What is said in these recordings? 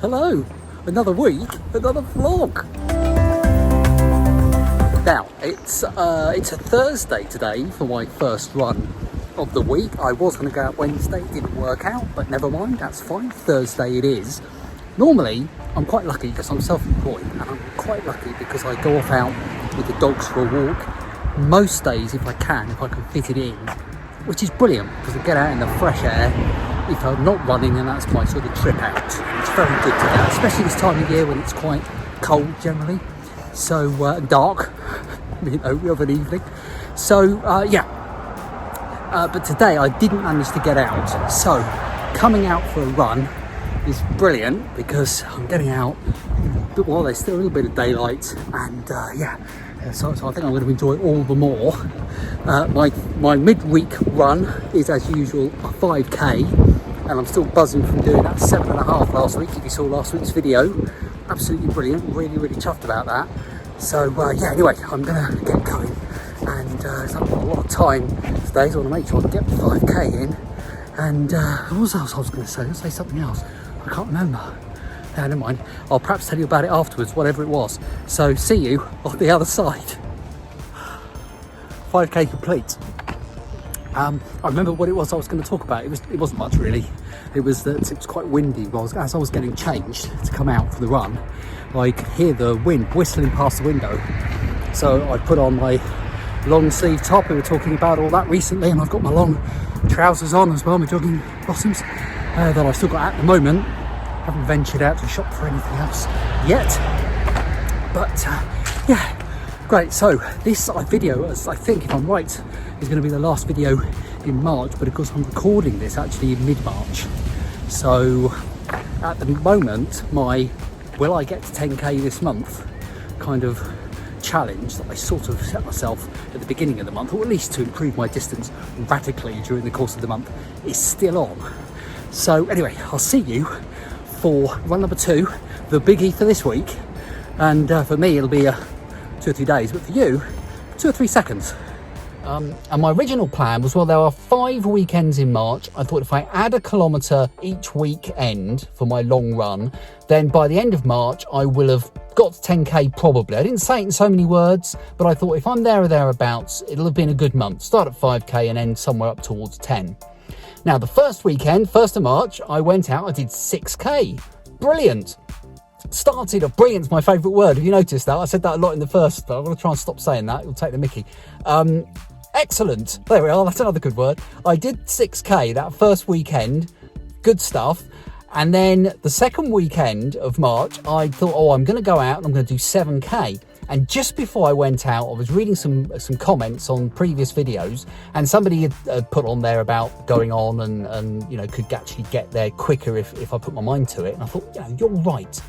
Hello, another week, another vlog. Now, it's a Thursday today for my first run of the week. I was going to go out Wednesday, it didn't work out, but never mind, that's fine. Thursday it is. Normally, I'm quite lucky because I'm self-employed, and I'm quite lucky because I go off out with the dogs for a walk. Most days, if I can fit it in, which is brilliant because I get out in the fresh air. If I'm not running, then that's my sort of trip out. It's very good to go, especially this time of year when it's quite cold generally. So dark, of an evening. So but today I didn't manage to get out. So coming out for a run is brilliant because I'm getting out while there's still a little bit of daylight, and so I think I'm going to enjoy it all the more. My midweek run is, as usual, a 5k, and I'm still buzzing from doing that 7.5 last week. If you saw last week's video, absolutely brilliant, really chuffed about that. So anyway, I'm going to get going, and I've got a lot of time today, so I want to make sure I get the 5k in. And what was else I was going to say? I was going to say something else, I can't remember. Never mind, I'll perhaps tell you about it afterwards, whatever it was. So see you on the other side. 5k complete. I remember what it was I was going to talk about. It wasn't much really. It was that it was quite windy. As I was getting changed to come out for the run, I could hear the wind whistling past the window. So I put on my long sleeve top. We were talking about all that recently, and I've got my long trousers on as well, my jogging bottoms that I've still got at the moment. Haven't ventured out to shop for anything else yet, but great. So this video, as I think, if I'm right, is going to be the last video in March, but of course I'm recording this actually in mid-March. So at the moment, my will I get to 10k this month kind of challenge that I sort of set myself at the beginning of the month, or at least to improve my distance radically during the course of the month, is still on. So anyway, I'll see you for run number 2, the biggie for this week. And for me it'll be 2 or 3 days, but for you 2 or 3 seconds. And my original plan was, well, there are 5 weekends in March. I thought if I add a kilometre each weekend for my long run, then by the end of March I will have got to 10k probably. I didn't say it in so many words, but I thought if I'm there or thereabouts, it'll have been a good month. Start at 5k and end somewhere up towards 10. Now, the first weekend, 1st of March, I went out, I did 6k. Brilliant. Started, brilliant's my favourite word. Have you noticed that? I said that a lot in the first, but I'm going to try and stop saying that. It'll take the mickey. Excellent. There we are. That's another good word. I did 6k that first weekend. Good stuff. And then the second weekend of March, I thought, I'm going to go out and I'm going to do 7k. And just before I went out, I was reading some comments on previous videos, and somebody had put on there about going on and could actually get there quicker if I put my mind to it. And I thought, you're right.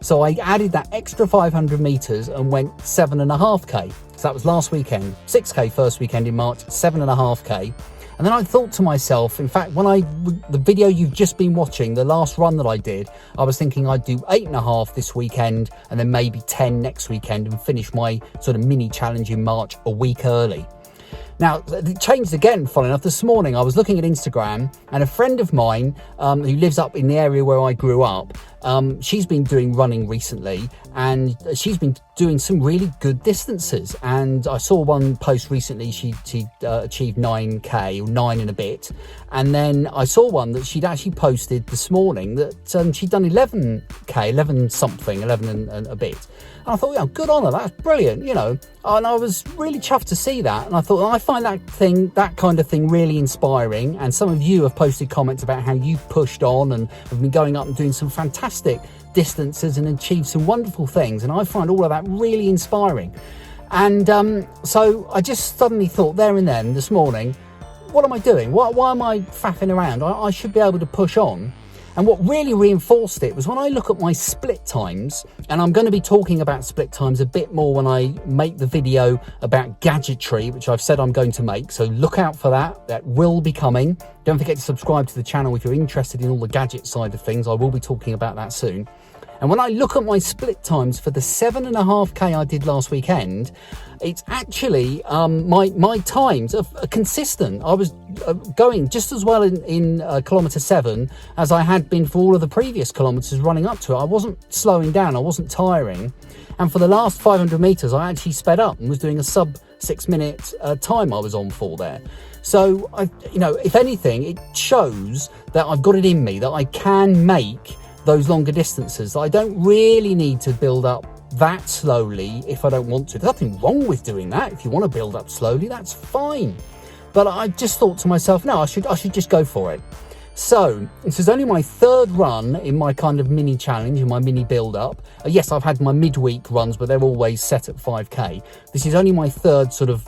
So I added that extra 500 meters and went 7.5k. So that was last weekend. 6k first weekend in March, 7.5k. And then I thought to myself, in fact, the video you've just been watching, the last run that I did, I was thinking I'd do 8.5 this weekend and then maybe 10 next weekend and finish my sort of mini challenge in March a week early. Now, it changed again, funnily enough. This morning I was looking at Instagram, and a friend of mine who lives up in the area where I grew up, she's been doing running recently, and she's been doing some really good distances. And I saw one post recently, she achieved 9k, or 9 and a bit. And then I saw one that she'd actually posted this morning that she'd done 11k, 11 something, 11 and a bit. And I thought, good on her, that's brilliant, and I was really chuffed to see that. And I thought, I find that kind of thing really inspiring. And some of you have posted comments about how you pushed on and have been going up and doing some fantastic distances and achieved some wonderful things. And I find all of that really inspiring. And so I just suddenly thought there and then this morning, what am I doing? Why am I faffing around? I should be able to push on. And what really reinforced it was when I look at my split times, and I'm going to be talking about split times a bit more when I make the video about gadgetry, which I've said I'm going to make. So look out for that. That will be coming. Don't forget to subscribe to the channel if you're interested in all the gadget side of things. I will be talking about that soon. And when I look at my split times for the 7.5k I did last weekend, it's actually my times are consistent. I was going just as well in kilometre 7 as I had been for all of the previous kilometres running up to it. I wasn't slowing down, I wasn't tiring. And for the last 500 metres, I actually sped up and was doing a sub 6 minute time I was on for there. So, if anything, it shows that I've got it in me, that I can make those longer distances. I don't really need to build up that slowly if I don't want to. There's nothing wrong with doing that. If you want to build up slowly, that's fine. But I just thought to myself, no, I should just go for it. So this is only my third run in my kind of mini challenge, in my mini build up. Yes, I've had my midweek runs, but they're always set at 5k. This is only my third sort of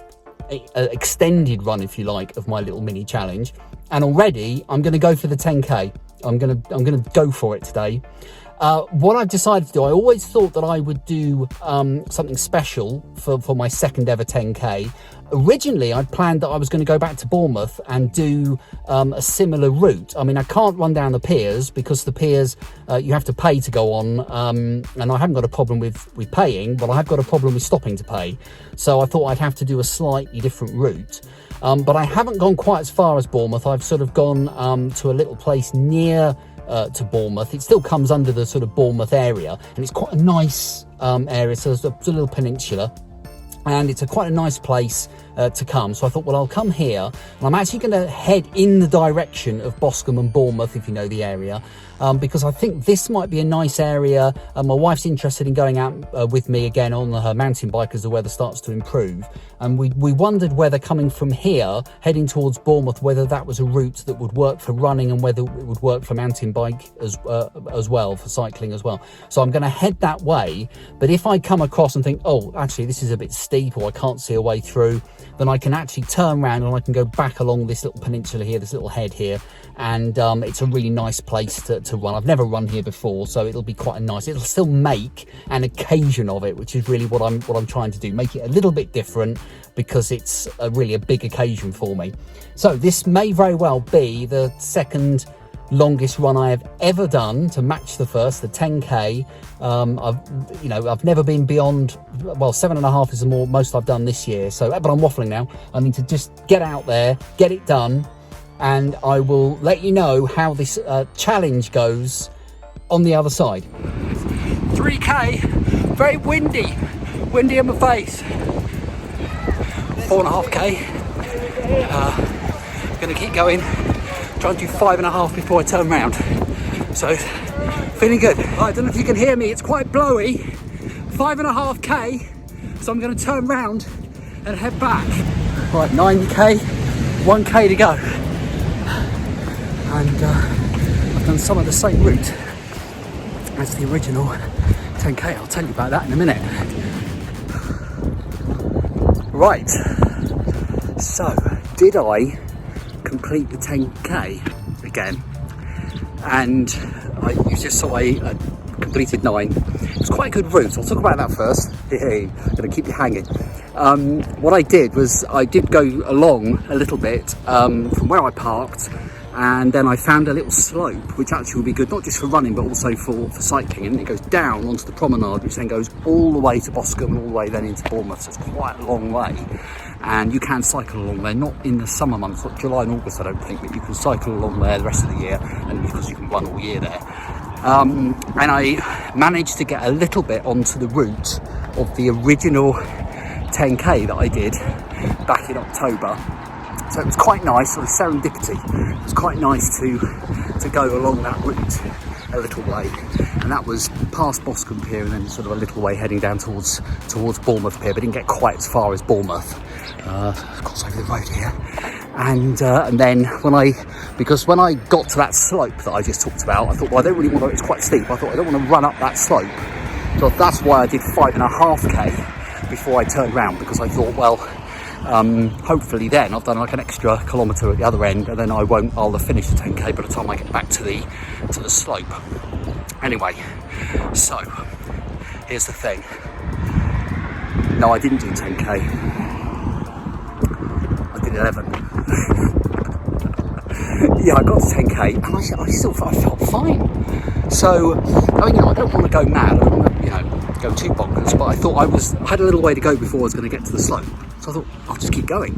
extended run, if you like, of my little mini challenge. And already I'm going to go for the 10k. I'm going to go for it today. What I've decided to do, I always thought that I would do something special for my second ever 10k. Originally, I'd planned that I was going to go back to Bournemouth and do a similar route. I mean, I can't run down the piers because the piers you have to pay to go on, and I haven't got a problem with paying, but I have got a problem with stopping to pay. So I thought I'd have to do a slightly different route. But I haven't gone quite as far as Bournemouth. I've sort of gone to a little place near to Bournemouth. It still comes under the sort of Bournemouth area, and it's quite a nice area. So it's a little peninsula, and it's quite a nice place to come. So I thought, well, I'll come here, and I'm actually going to head in the direction of Boscombe and Bournemouth, if you know the area, because I think this might be a nice area. My wife's interested in going out with me again on her mountain bike as the weather starts to improve, and we wondered whether coming from here, heading towards Bournemouth, whether that was a route that would work for running and whether it would work for mountain bike as well, for cycling as well. So I'm going to head that way, but if I come across and think, oh, actually this is a bit steep, or I can't see a way through, then I can actually turn around and I can go back along this little peninsula here, this little head here, and it's a really nice place to run. I've never run here before, so it'll be quite nice. It'll still make an occasion of it, which is really what I'm trying to do, make it a little bit different, because it's really a big occasion for me. So this may very well be the second longest run I have ever done to match the first, the 10k. I've never been beyond, well, 7.5 is the most I've done this year. So, but I'm waffling now. I need to just get out there, get it done, and I will let you know how this challenge goes on the other side. 3k, very windy in my face. 4.5k. Gonna keep going. Try and do 5.5 before I turn round. So, feeling good. I don't know if you can hear me, it's quite blowy. 5.5k, so I'm going to turn round and head back. Right, 9k, 1k to go. And I've done some of the same route as the original 10k. I'll tell you about that in a minute. Right, so did I complete the 10k again? And you just saw I completed 9. It's quite a good route. I'll talk about that first. I'm going to keep you hanging. What I did was I did go along a little bit from where I parked, and then I found a little slope which actually will be good not just for running but also for cycling, and it goes down onto the promenade, which then goes all the way to Boscombe and all the way then into Bournemouth. So it's quite a long way, and you can cycle along there, not in the summer months like July and August I don't think, but you can cycle along there the rest of the year, and because you can run all year there. And I managed to get a little bit onto the route of the original 10k that I did back in October. So it was quite nice, sort of serendipity. It was quite nice to go along that route a little way, and that was past Boscombe Pier and then sort of a little way heading down towards Bournemouth Pier, but didn't get quite as far as Bournemouth. Of course, over the road here, and then when I got to that slope that I just talked about, I thought, well, I don't really want to. It's quite steep. I thought I don't want to run up that slope, so that's why I did 5.5k before I turned round, because I thought, well, hopefully then I've done like an extra kilometre at the other end, and then I'll have finished the 10k by the time I get back to the slope. Anyway, so here's the thing. No, I didn't do 10k. I did 11. Yeah, I got to 10k and I felt fine. So, I mean, I don't want to go mad, I don't want to, go too bonkers, but I thought I had a little way to go before I was going to get to the slope. So I thought, I'll just keep going.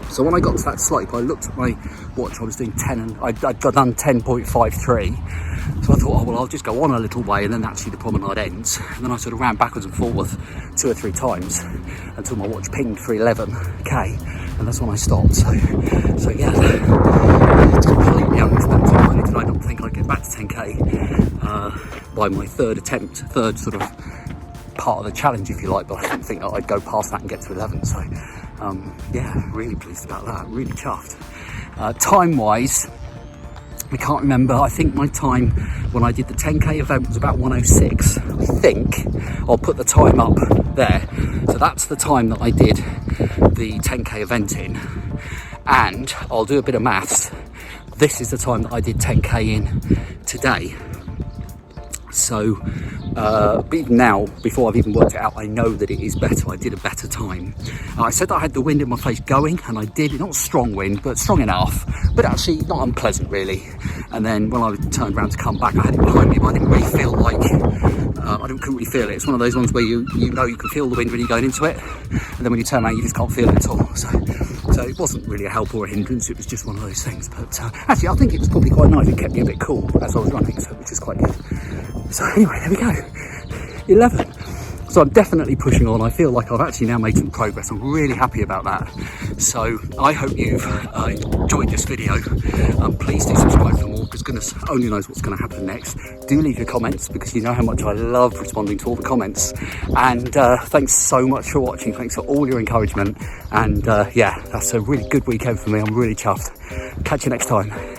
So when I got to that slope, I looked at my watch, I was doing 10 and I'd done 10.53. So I thought, oh, well, I'll just go on a little way and then actually the promenade ends. And then I sort of ran backwards and forwards 2 or 3 times until my watch pinged for 11k. And that's when I stopped. So yeah, it's completely unexpected. I don't think I'd get back to 10k by my third sort of part of the challenge, if you like, but I didn't think that I'd go past that and get to 11. So yeah, really pleased about that, really chuffed. Time wise, I can't remember. I think my time when I did the 10k event was about 1:06. I think I'll put the time up there. So that's the time that I did the 10k event in, and I'll do a bit of maths. This is the time that I did 10k in today. So even now, before I've even worked it out, I know that it is better. I did a better time. I said that I had the wind in my face going, and I did. Not strong wind, but strong enough, but actually not unpleasant really. And then when I turned around to come back, I had it behind me, but I didn't really feel like, couldn't really feel it. It's one of those ones where you know you can feel the wind when you're going into it, and then when you turn around, you just can't feel it at all. So it wasn't really a help or a hindrance, it was just one of those things. But actually, I think it was probably quite nice. It kept me a bit cool as I was running, so which is quite good. So anyway, there we go, 11. So I'm definitely pushing on. I feel like I've actually now made some progress. I'm really happy about that. So I hope you've enjoyed this video. Please do subscribe for more, because goodness only knows what's going to happen next. Do leave your comments, because you know how much I love responding to all the comments. And thanks so much for watching. Thanks for all your encouragement. And yeah, that's a really good weekend for me. I'm really chuffed. Catch you next time.